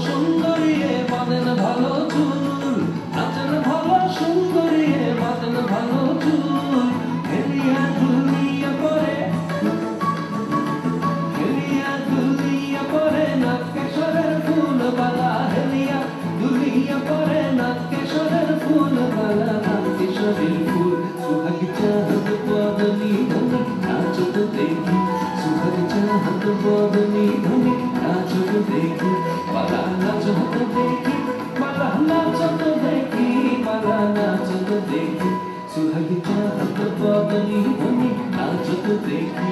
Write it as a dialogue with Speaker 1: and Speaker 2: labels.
Speaker 1: সুন্দরী বাঁধেন ভালো চুল, নাচেন ভালো সুন্দরী বাঁধেন ভালো চুল। হেলিয়া দুলিয়া পরে, হেলিয়া দুলিয়া পরে নাকেশ্বরের ফুল বালা, হেলিয়া দুলিয়া পরে নাকেশ্বরের ফুল বালা। নাকেশ্বরের ফুল সুহাগ চাঁদ বদনি ধনি নাচত দেখি, সুহাগ চাঁদ বদনি ধনি নাচত দেখি। বালা নাচত দেখি, বালা নাচত দেখি, বালা নাচত দেখি, সুহাগ চাঁদ বদনি ধনি নাচত দেখি।